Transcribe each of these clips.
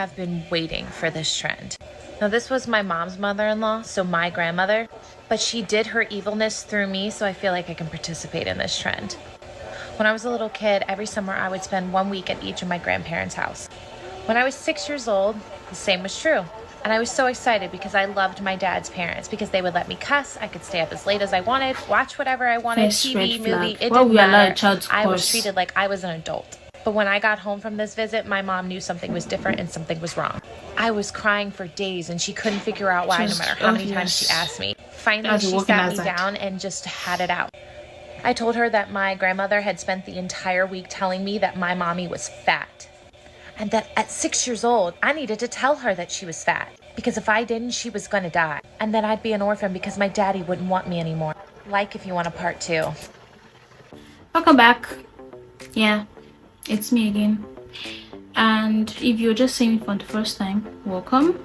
I've been waiting for this trend. Now, this was my mom's mother-in-law, so my grandmother, but she did her evilness through me, so I feel like I can participate in this trend. When I was a little kid, every summer I would spend 1 week at each of my grandparents' house. When I was 6 years old, the same was true. And I was so excited because I loved my dad's parents because they would let me cuss. I could stay up as late as I wanted, watch whatever I wanted, First TV, red flag. movie, it Why didn't we allow a matter. child to I was curse? treated like I was an adult. But when I got home from this visit, my mom knew something was different and something was wrong. I was crying for days and she couldn't figure out why, no matter how many times she asked me. Finally, she sat me down and just had it out. I told her that my grandmother had spent the entire week telling me that my mommy was fat. And that at 6 years old, I needed to tell her that she was fat. Because if I didn't, she was gonna die. And then I'd be an orphan because my daddy wouldn't want me anymore. Like if you want a part 2. Welcome back. Yeah, it's me again. And if you're just seeing me for the first time, welcome.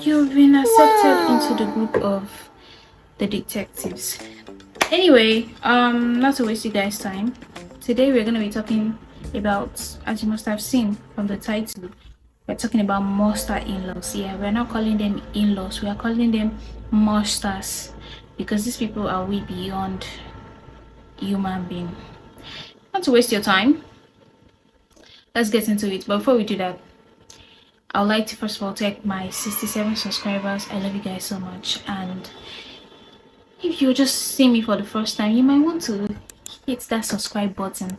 You've been accepted into the group of the detectives. Anyway, not to waste you guys' time, today we're gonna be talking about, as you must have seen from the title, we're talking about monster in-laws. Yeah, we're not calling them in-laws, we are calling them monsters, because these people are way beyond human being. Not to waste your time, let's get into it. But before we do that, I would like to first of all thank my 67 subscribers. I love you guys so much. And if you're just seeing me for the first time, you might want to hit that subscribe button.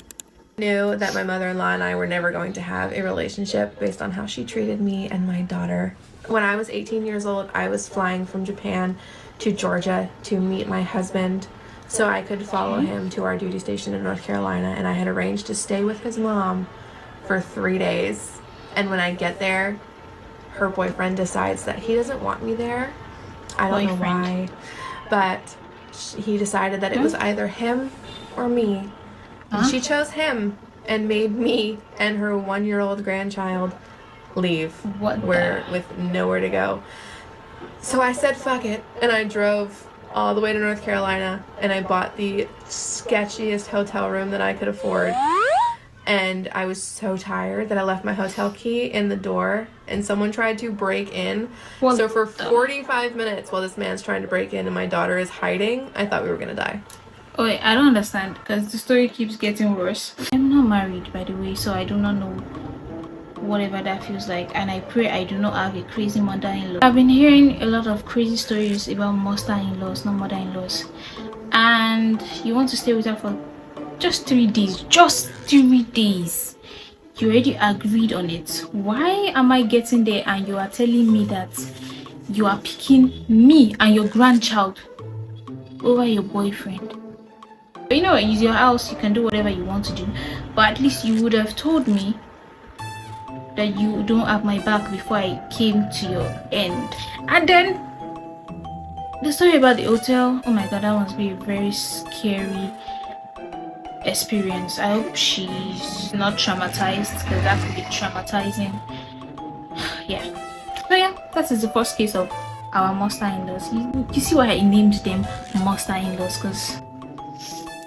Knew that my mother-in-law and I were never going to have a relationship based on how she treated me and my daughter. When I was 18 years old, I was flying from Japan to Georgia to meet my husband so I could follow him to our duty station in North Carolina, and I had arranged to stay with his mom for 3 days. And when I get there, her boyfriend decides that he doesn't want me there. I don't know why, but he decided that it was either him or me. And she chose him and made me and her 1-year-old grandchild leave with nowhere to go. So I said fuck it, and I drove all the way to North Carolina, and I bought the sketchiest hotel room that I could afford. And I was so tired that I left my hotel key in the door, and someone tried to break in. So for 45 minutes while this man's trying to break in and my daughter is hiding, I thought we were gonna die. Oh wait, I don't understand, because the story keeps getting worse. I'm not married, by the way, so I do not know whatever that feels like, and I pray I do not have a crazy mother-in-law. I've been hearing a lot of crazy stories about monster-in-laws, not mother-in-laws, and you want to stay with her for just 3 days. Just 3 days. You already agreed on it. Why am I getting there and you are telling me that you are picking me and your grandchild over your boyfriend? You know, it's your house, you can do whatever you want to do, but at least you would have told me that you don't have my back before I came to your end. And then the story about the hotel, oh my god, that must be a very scary experience. I hope she's not traumatized, because that could be traumatizing. Yeah, so yeah, that is the first case of our monster in-laws. You see why I named them monster in-laws, because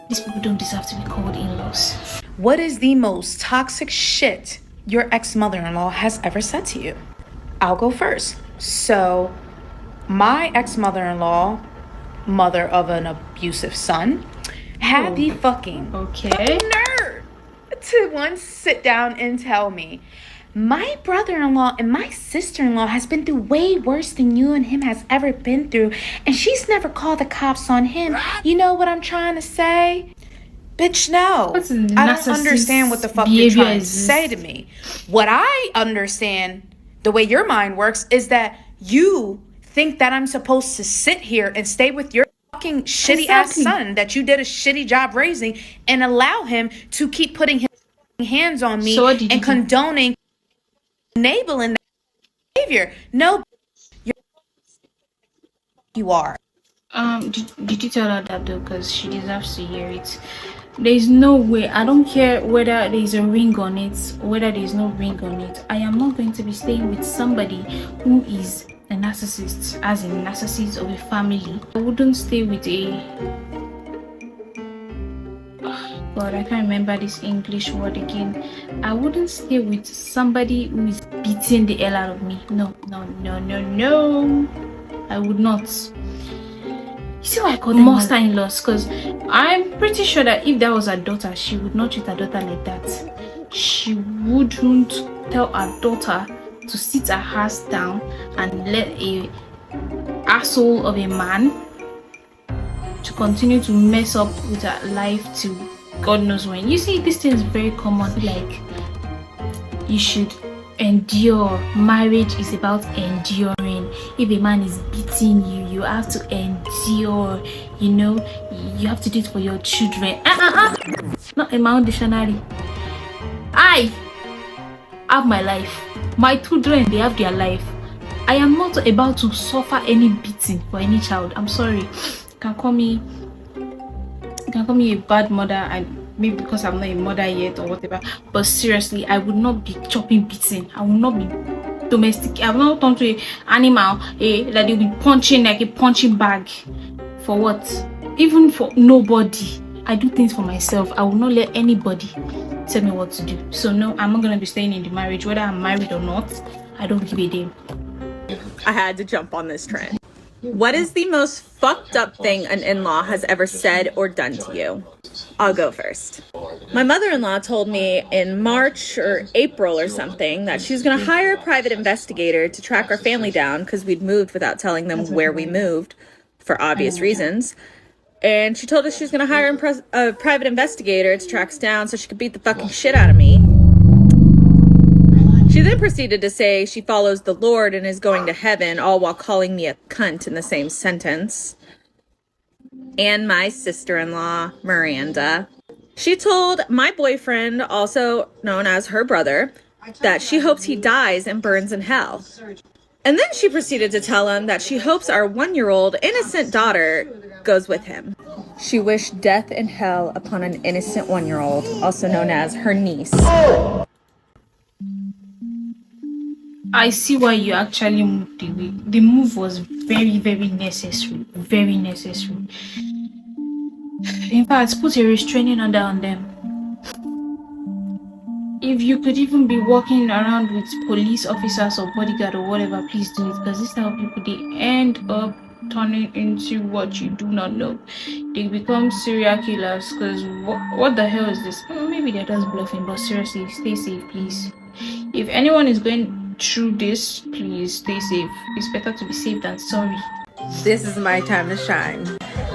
these people don't deserve to be called in-laws. What is the most toxic shit your ex-mother-in-law has ever said to you? I'll go first. So, my ex-mother-in-law, mother of an abusive son, had the fucking nerve to once sit down and tell me, my brother-in-law and my sister-in-law has been through way worse than you and him has ever been through, and she's never called the cops on him. You know what I'm trying to say? Bitch, no. I don't understand what the fuck you're trying to say to me. What I understand, the way your mind works, is that you think that I'm supposed to sit here and stay with your fucking shitty ass son that you did a shitty job raising and allow him to keep putting his hands on me and condoning, enabling that behavior. No, you are. Did you tell her that though? Because she deserves to hear it. There's no way. I don't care whether there's a ring on it, whether there's no ring on it. I am not going to be staying with somebody who is a narcissist, as a narcissist of a family. I wouldn't stay with a God, I can't remember this English word again. I wouldn't stay with somebody who is beating the hell out of me. No. I would not. You see why I call them monster-in-laws? Because I'm pretty sure that if that was her daughter, she would not treat her daughter like that. She wouldn't tell her daughter to sit her ass down and let a asshole of a man to continue to mess up with her life to God knows when. You see, this thing is very common. Like, you should endure. Marriage is about enduring. If a man is beating you, you have to endure. You know, you have to do it for your children. Not in my own dictionary. I have my life. My children, they have their life. I am not about to suffer any beating for any child. I'm sorry. You can call me a bad mother, and maybe because I'm not a mother yet or whatever. But seriously, I would not be chopping beating. I will not be domestic. I will not turn to an animal that they'll be punching like a punching bag. For what? Even for nobody. I do things for myself. I will not let anybody tell me what to do. So no, I'm not gonna be staying in the marriage, whether I'm married or not. I don't give a damn. I had to jump on this trend. What is the most fucked up thing an in-law has ever said or done to you? I'll go first. My mother-in-law told me in March or April or something that she was going to hire a private investigator to track our family down because we'd moved without telling them where we moved for obvious reasons. And she told us she was going to hire a private investigator to track us down so she could beat the fucking shit out of me. She then proceeded to say she follows the Lord and is going to heaven, all while calling me a cunt in the same sentence. And my sister-in-law, Miranda, she told my boyfriend, also known as her brother, that she hopes he dies and burns in hell. And then she proceeded to tell him that she hopes our 1-year-old innocent daughter goes with him. She wished death and hell upon an innocent 1-year-old, also known as her niece. I see why you actually moved away. The move was very, very necessary. Very necessary. In fact, put a restraining order on them. If you could even be walking around with police officers or bodyguard or whatever, please do it, because this type of people, they end up turning into what you do not know. They become serial killers. Because what the hell is this? Maybe they're just bluffing, but seriously, stay safe, please. If anyone is going through this, please stay safe. It's better to be safe than sorry. This is my time to shine.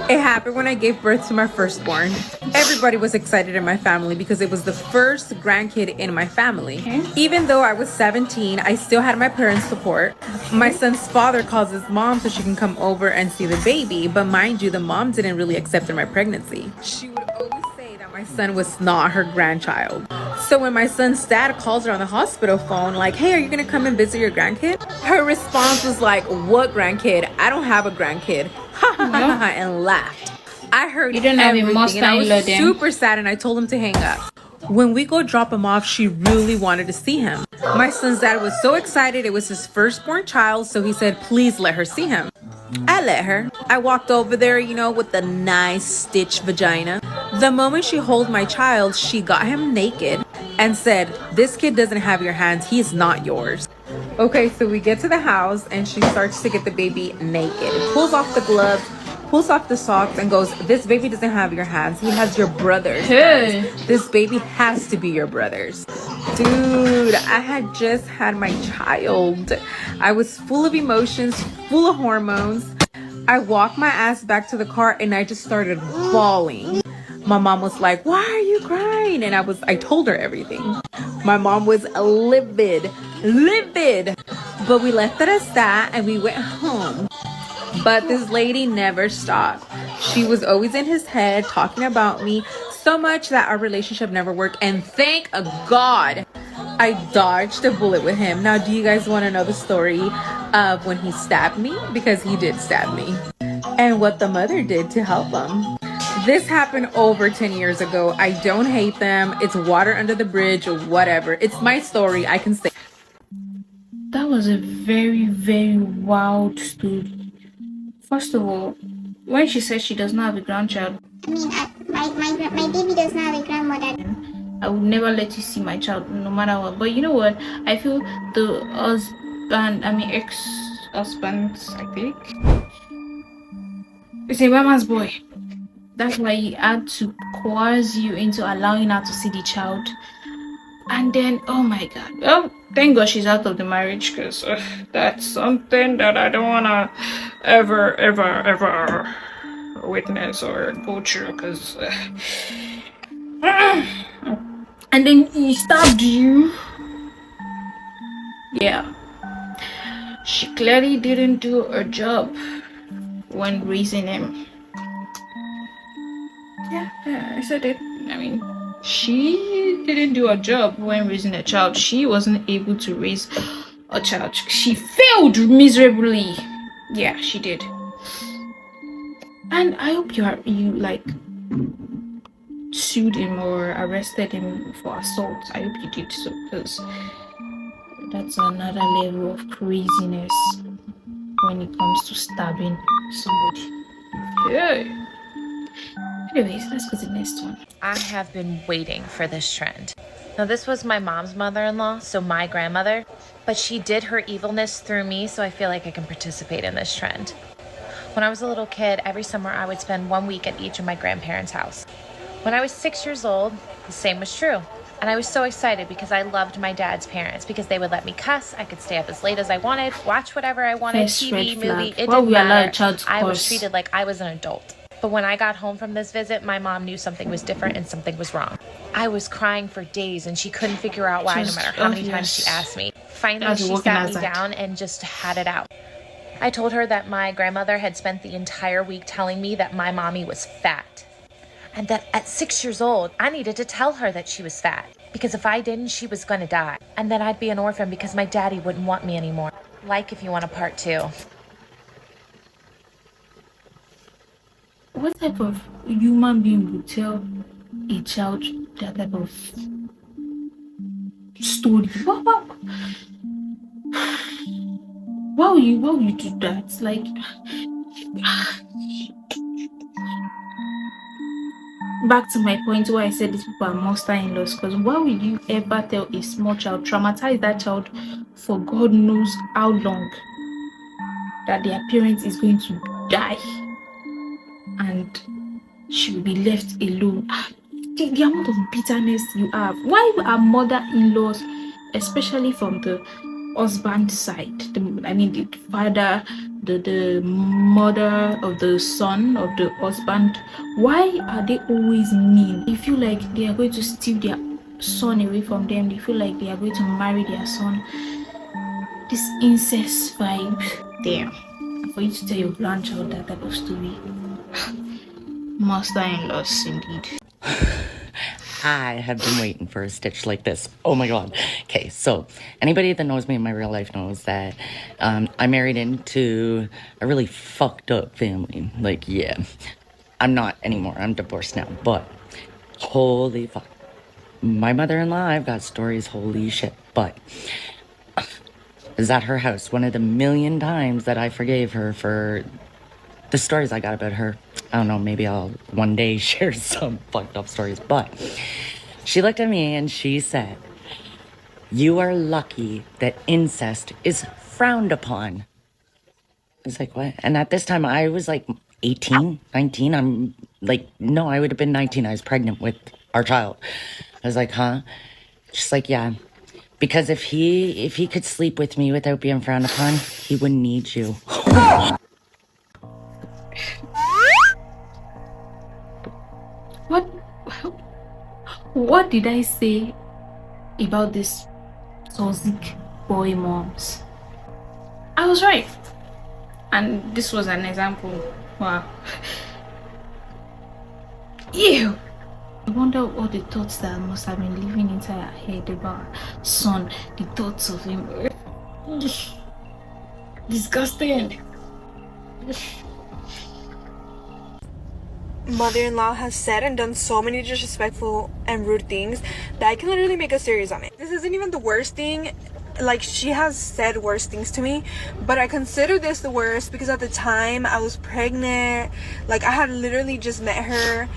It happened when I gave birth to my firstborn. Everybody was excited in my family because it was the first grandkid in my family. Okay. Even though I was 17, I still had my parents' support. My son's father calls his mom so she can come over and see the baby. But mind you, the mom didn't really accept my pregnancy. She would always say that my son was not her grandchild. So when my son's dad calls her on the hospital phone, like, hey, are you gonna come and visit your grandkid? Her response was like, what grandkid? I don't have a grandkid. And laughed. I heard You don't have a everything and I was monster-in-law then. super sad and I told him to hang up. When we go drop him off, she really wanted to see him. My son's dad was so excited. It was his firstborn child, so he said, please let her see him. I let her. I walked over there, you know, with the nice stitched vagina. The moment she held my child, she got him naked and said, this kid doesn't have your hands. He is not yours. Okay, so we get to the house and she starts to get the baby naked. Pulls off the gloves, pulls off the socks and goes, this baby doesn't have your hands. He has your brother's Hey. hands. This baby has to be your brother's. Dude, I had just had my child. I was full of emotions, full of hormones. I walked my ass back to the car and I just started bawling. My mom was like, why are you crying? And I told her everything. My mom was livid. But we left it as that and we went home. But this lady never stopped. She was always in his head talking about me so much that our relationship never worked. And thank God I dodged a bullet with him. Now, do you guys want to know the story of when he stabbed me? Because he did stab me. And what the mother did to help him. This happened over 10 years ago. I don't hate them. It's water under the bridge or whatever. It's my story. I can say. That was a very, very wild story. First of all, when she said she does not have a grandchild, My baby does not have a grandmother. I would never let you see my child no matter what. But you know what? I feel the ex-husbands, I think, is a mama's boy. That's why he had to coerce you into allowing her to see the child. And then, oh my God. Well, thank God she's out of the marriage, because that's something that I don't want to ever witness or go through, because and then he stabbed you. Yeah, she clearly didn't do her job when raising him. Yeah, I said it. I mean, she didn't do her job when raising a child. She wasn't able to raise a child. She failed miserably. Yeah, she did. And I hope you like sued him or arrested him for assault. I hope you did so, because that's another level of craziness when it comes to stabbing somebody. Yeah. Anyways, let's go to the next one. I have been waiting for this trend. Now, this was my mom's mother-in-law, so my grandmother, but she did her evilness through me, so I feel like I can participate in this trend. When I was a little kid, every summer I would spend 1 week at each of my grandparents' house. When I was 6 years old, the same was true. And I was so excited because I loved my dad's parents, because they would let me cuss, I could stay up as late as I wanted, watch whatever I wanted, First TV, red flag. movie, it Why didn't we allow a matter. child to I was curse? treated like I was an adult. But when I got home from this visit, my mom knew something was different and something was wrong. I was crying for days and she couldn't figure out why, no matter how many times she asked me. Finally, she sat me down and just had it out. I told her that my grandmother had spent the entire week telling me that my mommy was fat. And that at 6 years old, I needed to tell her that she was fat. Because if I didn't, she was gonna die. And then I'd be an orphan because my daddy wouldn't want me anymore. Like if you want a part 2. What type of human being would tell a child that type of story? Why would you do that? Like, back to my point where I said these people are monster-in-laws, because why would you ever tell a small child, traumatize that child for God knows how long, that their parent is going to die and she will be left alone? The amount of bitterness you have. Why are mother-in-laws, especially from the husband side, the father, the mother of the son of the husband, why are they always mean? They feel like they are going to steal their son away from them. They feel like they are going to marry their son. This incest vibe. Damn. And for you to tell your grandchild that type of story. Master-in-laws indeed. I have been waiting for a stitch like this. Oh my God. Okay, so anybody that knows me in my real life knows that I married into a really fucked up family. Like, yeah, I'm not anymore. I'm divorced now. But holy fuck. My mother-in-law, I've got stories, holy shit. But is at her house one of the million times that I forgave her for the stories I got about her. I don't know, maybe I'll one day share some fucked up stories. But she looked at me and she said, "You are lucky that incest is frowned upon." I was like, what? And at this time I was like 18, 19. I'm like, no, I would have been 19. I was pregnant with our child. I was like, huh? She's like, yeah. Because if he could sleep with me without being frowned upon, he wouldn't need you. What did I say about this toxic boy moms? I was right. And this was an example. Wow. Ew. I wonder what the thoughts that must have been living inside her head about her son, the thoughts of him. Disgusting. Mother-in-law has said and done so many disrespectful and rude things that I can literally make a series on it. This isn't even the worst thing. like she has said worse things to me, but I consider this the worst because at the time I was pregnant. Like I had literally just met her,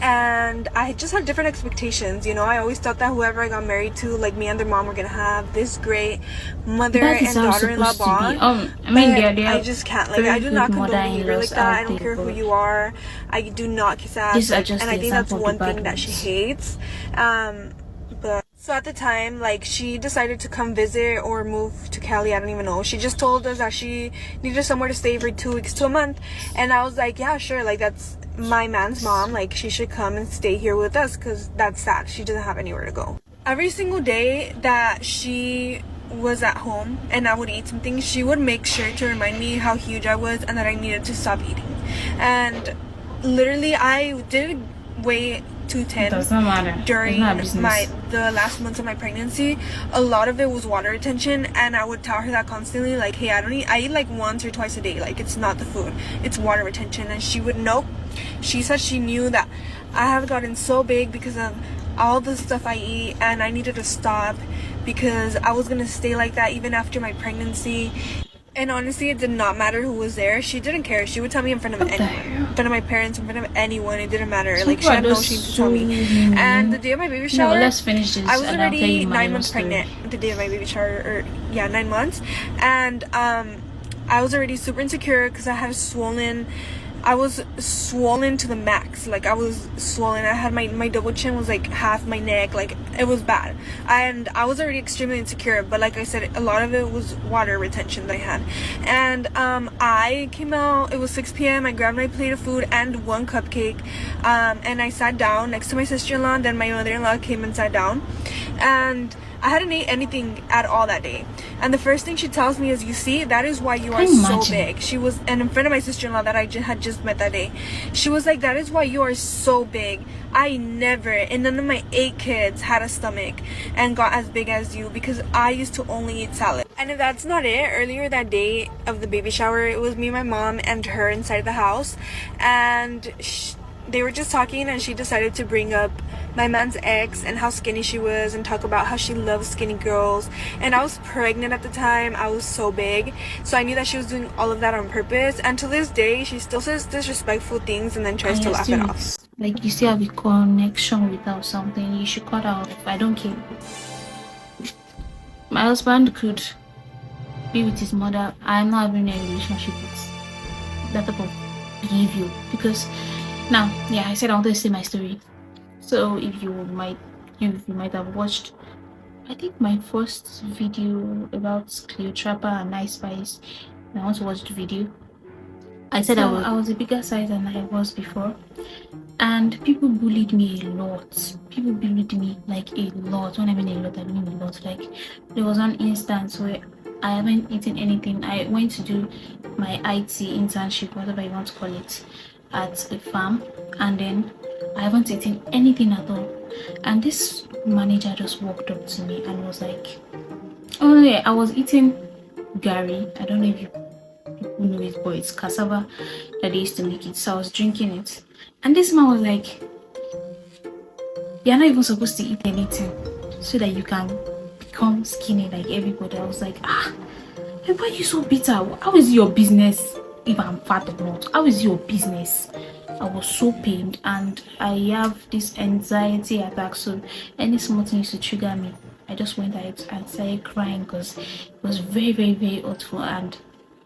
and I just had different expectations. You know, I always thought that whoever I got married to, like me and their mom, were gonna have this great mother and daughter-in-law bond. I mean, I just can't. Like, I do not condone behavior like that. I don't care who you are. I do not kiss ass, and I think that's one thing that she hates. But so at the time, like, she decided to come visit or move to Cali. I don't even know. She just told us that she needed somewhere to stay for 2 weeks to a month, and I was like, yeah, sure. Like, that's my man's mom. Like, she should come and stay here with us because that's sad. She doesn't have anywhere to go. Every single day that she was at home and I would eat something, she would make sure to remind me how huge I was and that I needed to stop eating. And literally, I did weigh 210 doesn't matter during the last months of my pregnancy. A lot of it was water retention, and I would tell her that constantly, like, hey, I eat like once or twice a day. Like, it's not the food, it's water retention. And she would know. She said she knew that I have gotten so big because of all the stuff I eat, and I needed to stop because I was gonna stay like that even after my pregnancy. And honestly, it did not matter who was there. She didn't care. She would tell me in front of anyone, in front of my parents, in front of anyone. It didn't matter. Like, she had no shame to tell me. And the day of my baby shower, let's finish this. I was already 9 months pregnant. The day of my baby shower, or yeah, 9 months. And I was already super insecure because I had swollen. I was swollen to the max. Like, I was swollen. I had my double chin was like half my neck. Like, it was bad. And I was already extremely insecure. But like I said, a lot of it was water retention that I had. And I came out. It was 6 p.m. I grabbed my plate of food and 1 cupcake. And I sat down next to my sister-in-law. And then my mother-in-law came and sat down. And I hadn't ate anything at all that day. And the first thing she tells me is, you see, that is why you are so big. She was, and in front of my sister-in-law that I had just met that day, she was like, that is why you are so big. I never, and none of my 8 kids had a stomach and got as big as you, because I used to only eat salad. And if that's not it, earlier that day of the baby shower, it was me, my mom, and her inside the house. And they were just talking, and she decided to bring up my man's ex and how skinny she was and talk about how she loves skinny girls. And I was pregnant at the time. I was so big, so I knew that she was doing all of that on purpose. And to this day, she still says disrespectful things and then tries to laugh it off. Like, you still have a connection without something, you should cut out. I don't care. My husband could be with his mother. I'm not having a relationship with that type of behavior, because now, yeah, I said I wanted to say my story. So if you might have watched, I think, my first video about Cleotrapa and Ice Spice, and I want to watch the video. I said I was a bigger size than I was before, and people bullied me a lot. People bullied me like a lot. When I mean a lot, I mean a lot. Like, there was one instance where I haven't eaten anything. I went to do my IT internship, whatever you want to call it, at a farm, and then I haven't eaten anything at all. And this manager just walked up to me and was like, oh yeah, I was eating gari. I don't know if you know it, but it's cassava that they used to make it. So I was drinking it, and this man was like, you're not even supposed to eat anything so that you can become skinny like everybody. I was like, why are you so bitter? How is your business if I'm fat or not? How is your business? I was so pained, and I have this anxiety attack, so any small thing used to trigger me. I just went out and started crying because it was very, very, very hurtful. And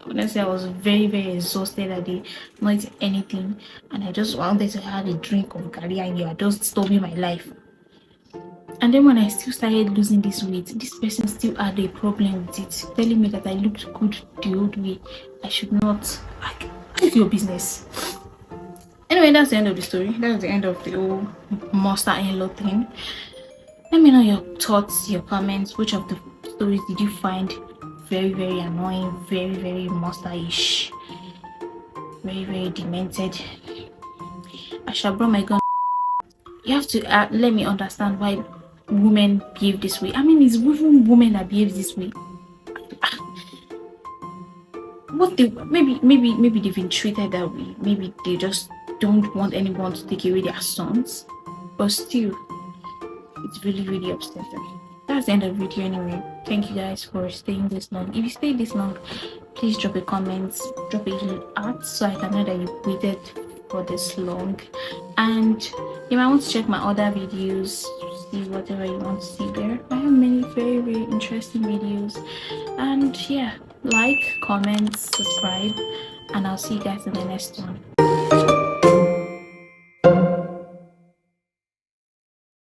honestly, I was very, very exhausted that day, not eating anything, and I just wanted to have a drink of gari, and you are just stopping my life. And then when I still started losing this weight, this person still had a problem with it, telling me that I looked good the old way. I should not. Like, it's your business. Anyway, that's the end of the story. That's the end of the whole monster-in-law thing. Let me know your thoughts, your comments. Which of the stories did you find very, very annoying, very, very monster-ish, very, very demented? I shall bring my gun. You have to let me understand why women behave this way. I mean, it's even women that behave this way. What they maybe they've been treated that way. Maybe they just don't want anyone to take away their sons. But still, it's really, really upsetting. that's the end of the video anyway. Thank you guys for staying this long. If you stayed this long, please drop a comment, drop a heart, so I can know that you waited for this long. And you might want to check my other videos, see whatever you want to see there. I have many very, very interesting videos. And yeah, like, comment, subscribe, and I'll see you guys in the next one.